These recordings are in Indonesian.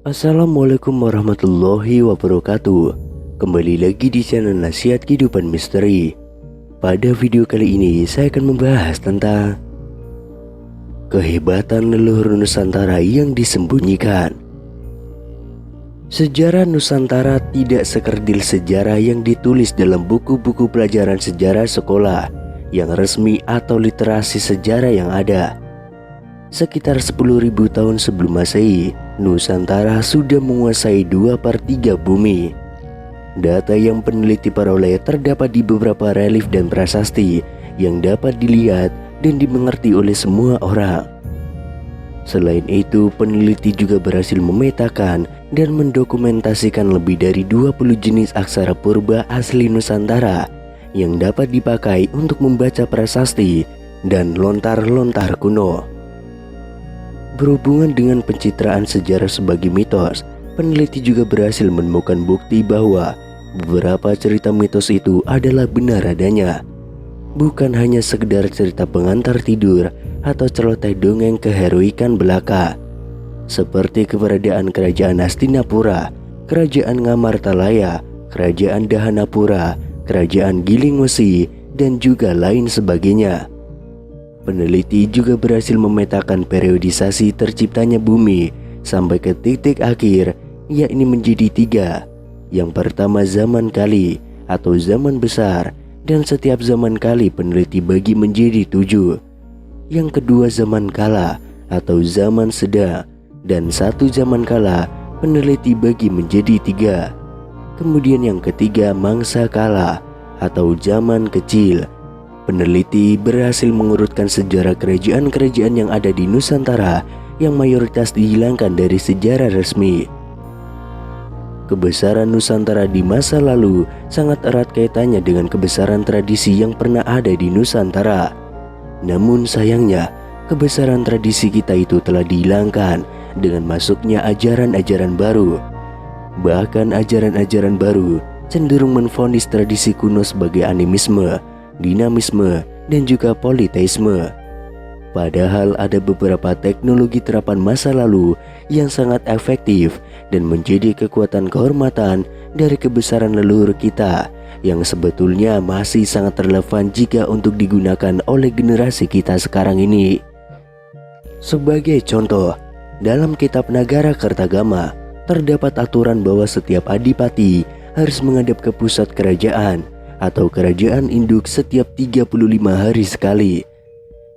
Assalamualaikum warahmatullahi wabarakatuh. Kembali lagi di channel Nasihat Kehidupan Misteri. Pada video kali ini saya akan membahas tentang kehebatan leluhur Nusantara yang disembunyikan. Sejarah Nusantara tidak sekerdil sejarah yang ditulis dalam buku-buku pelajaran sejarah sekolah yang resmi atau literasi sejarah yang ada. Sekitar 10.000 tahun sebelum Masehi, Nusantara sudah menguasai 2/3 bumi. Data yang peneliti peroleh terdapat di beberapa relief dan prasasti yang dapat dilihat dan dimengerti oleh semua orang. Selain itu, peneliti juga berhasil memetakan dan mendokumentasikan lebih dari 20 jenis aksara purba asli Nusantara yang dapat dipakai untuk membaca prasasti dan lontar-lontar kuno. Berhubungan dengan pencitraan sejarah sebagai mitos, peneliti juga berhasil menemukan bukti bahwa beberapa cerita mitos itu adalah benar adanya. Bukan hanya sekedar cerita pengantar tidur atau celoteh dongeng keheroikan belaka, seperti keberadaan kerajaan Hastinapura, kerajaan Ngamartalaya, kerajaan Dahanapura, kerajaan Gilingwesi, dan juga lain sebagainya. Peneliti juga berhasil memetakan periodisasi terciptanya bumi sampai ke titik akhir, yakni menjadi 3. Yang pertama zaman kali atau zaman besar, dan setiap zaman kali peneliti bagi menjadi 7. Yang kedua zaman kala atau zaman sedang, dan 1 zaman kala peneliti bagi menjadi 3. Kemudian yang ketiga mangsa kala atau zaman kecil. Peneliti berhasil mengurutkan sejarah kerajaan-kerajaan yang ada di Nusantara yang mayoritas dihilangkan dari sejarah resmi. Kebesaran Nusantara di masa lalu sangat erat kaitannya dengan kebesaran tradisi yang pernah ada di Nusantara. Namun sayangnya, kebesaran tradisi kita itu telah dihilangkan dengan masuknya ajaran-ajaran baru. Bahkan ajaran-ajaran baru cenderung menvonis tradisi kuno sebagai animisme, dinamisme, dan juga politeisme. Padahal ada beberapa teknologi terapan masa lalu yang sangat efektif dan menjadi kekuatan kehormatan dari kebesaran leluhur kita yang sebetulnya masih sangat relevan jika untuk digunakan oleh generasi kita sekarang ini. Sebagai contoh, dalam kitab Nagara Kertagama terdapat aturan bahwa setiap adipati harus menghadap ke pusat kerajaan atau kerajaan induk setiap 35 hari sekali.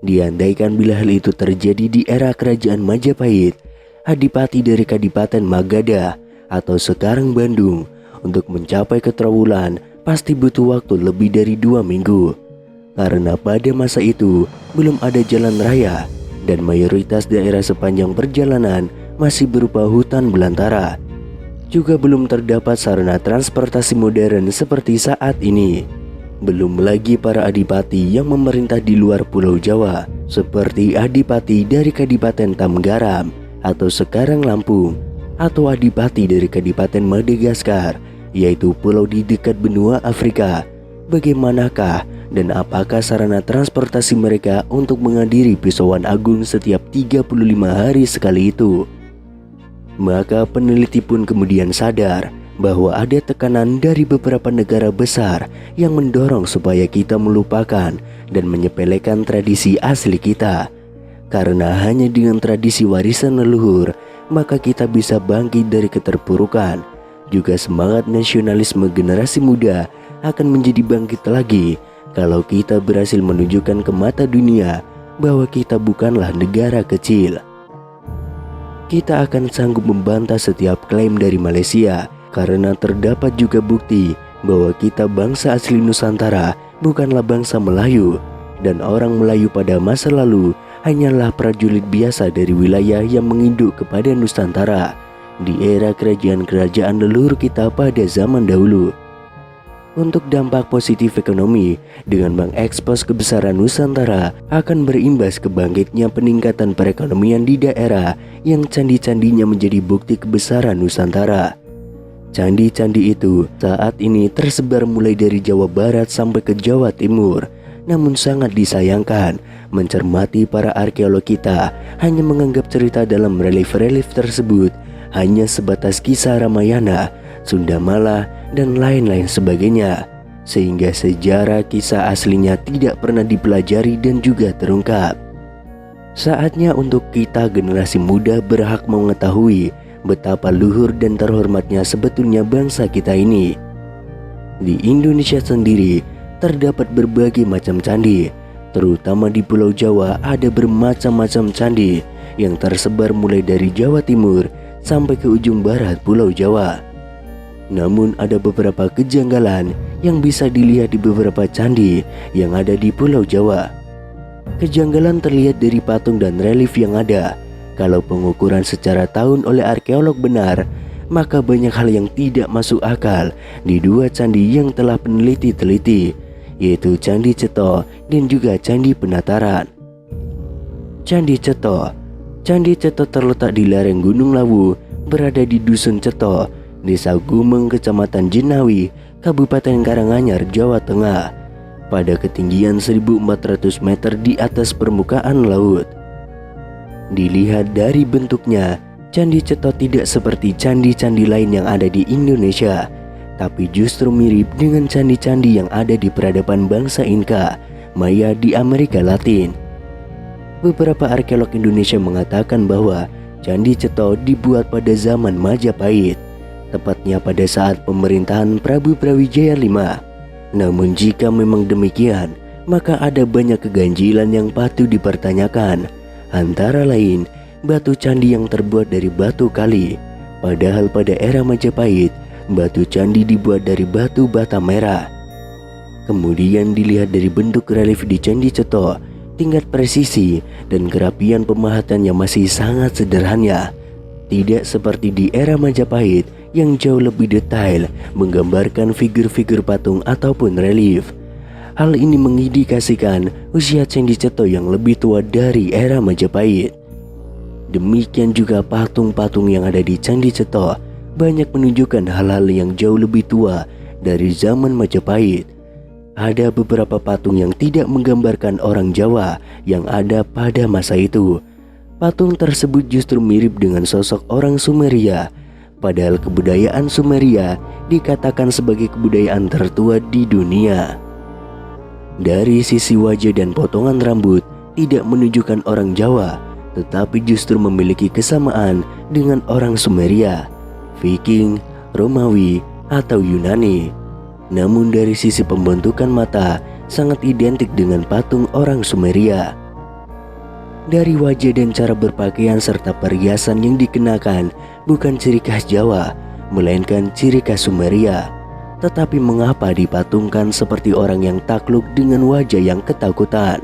Diandaikan bila hal itu terjadi di era kerajaan Majapahit, adipati dari Kadipaten Magadha atau sekarang Bandung untuk mencapai ke Trowulan pasti butuh waktu lebih dari 2 minggu. Karena pada masa itu belum ada jalan raya dan mayoritas daerah sepanjang perjalanan masih berupa hutan belantara. Juga belum terdapat sarana transportasi modern seperti saat ini. Belum lagi para adipati yang memerintah di luar Pulau Jawa, seperti adipati dari Kadipaten Tamgaram atau sekarang Lampung, atau adipati dari Kadipaten Madagaskar, yaitu pulau di dekat benua Afrika. Bagaimanakah dan apakah sarana transportasi mereka untuk menghadiri pisauan agung setiap 35 hari sekali itu? Maka peneliti pun kemudian sadar bahwa ada tekanan dari beberapa negara besar yang mendorong supaya kita melupakan dan menyepelekan tradisi asli kita. Karena hanya dengan tradisi warisan leluhur, maka kita bisa bangkit dari keterpurukan. Juga semangat nasionalisme generasi muda akan menjadi bangkit lagi kalau kita berhasil menunjukkan ke mata dunia bahwa kita bukanlah negara kecil. Kita akan sanggup membantah setiap klaim dari Malaysia karena terdapat juga bukti bahwa kita bangsa asli Nusantara bukanlah bangsa Melayu, dan orang Melayu pada masa lalu hanyalah prajurit biasa dari wilayah yang menginduk kepada Nusantara di era kerajaan-kerajaan leluhur kita pada zaman dahulu. Untuk dampak positif ekonomi, dengan mengekspos kebesaran Nusantara akan berimbas ke bangkitnya peningkatan perekonomian di daerah yang candi-candinya menjadi bukti kebesaran Nusantara. Candi-candi itu saat ini tersebar mulai dari Jawa Barat sampai ke Jawa Timur. Namun sangat disayangkan, mencermati para arkeolog kita hanya menganggap cerita dalam relief-relief tersebut hanya sebatas kisah Ramayana, Sundamala, dan lain-lain sebagainya, sehingga sejarah kisah aslinya tidak pernah dipelajari dan juga terungkap. Saatnya untuk kita generasi muda berhak mengetahui betapa luhur dan terhormatnya sebetulnya bangsa kita ini. Di Indonesia sendiri terdapat berbagai macam candi, terutama di Pulau Jawa ada bermacam-macam candi yang tersebar mulai dari Jawa Timur sampai ke ujung barat Pulau Jawa. Namun ada beberapa kejanggalan yang bisa dilihat di beberapa candi yang ada di Pulau Jawa. Kejanggalan terlihat dari patung dan relief yang ada. Kalau pengukuran secara tahun oleh arkeolog benar, maka banyak hal yang tidak masuk akal di dua candi yang telah peneliti teliti, yaitu Candi Ceto dan juga Candi Penataran. Candi Ceto. Candi Ceto terletak di lereng Gunung Lawu, berada di Dusun Ceto, Desa Gumeng, Kecamatan Jenawi, Kabupaten Karanganyar, Jawa Tengah, pada ketinggian 1400 meter di atas permukaan laut. Dilihat dari bentuknya, Candi Ceto tidak seperti candi-candi lain yang ada di Indonesia, tapi justru mirip dengan candi-candi yang ada di peradaban bangsa Inka, Maya di Amerika Latin. Beberapa arkeolog Indonesia mengatakan bahwa Candi Ceto dibuat pada zaman Majapahit, tepatnya pada saat pemerintahan Prabu Brawijaya V. Namun jika memang demikian, maka ada banyak keganjilan yang patut dipertanyakan. Antara lain, batu candi yang terbuat dari batu kali. Padahal pada era Majapahit, batu candi dibuat dari batu bata merah. Kemudian dilihat dari bentuk relief di Candi Ceto, tingkat presisi dan kerapian pemahatannya masih sangat sederhana. Tidak seperti di era Majapahit yang jauh lebih detail menggambarkan figur-figur patung ataupun relief. Hal ini mengindikasikan usia Candi Ceto yang lebih tua dari era Majapahit. Demikian juga patung-patung yang ada di Candi Ceto banyak menunjukkan hal-hal yang jauh lebih tua dari zaman Majapahit. Ada beberapa patung yang tidak menggambarkan orang Jawa yang ada pada masa itu. Patung tersebut justru mirip dengan sosok orang Sumeria, padahal kebudayaan Sumeria dikatakan sebagai kebudayaan tertua di dunia. Dari sisi wajah dan potongan rambut tidak menunjukkan orang Jawa, tetapi justru memiliki kesamaan dengan orang Sumeria, Viking, Romawi, atau Yunani. Namun dari sisi pembentukan mata sangat identik dengan patung orang Sumeria. Dari wajah dan cara berpakaian serta perhiasan yang dikenakan bukan ciri khas Jawa, melainkan ciri khas Sumeria. Tetapi mengapa dipatungkan seperti orang yang takluk dengan wajah yang ketakutan?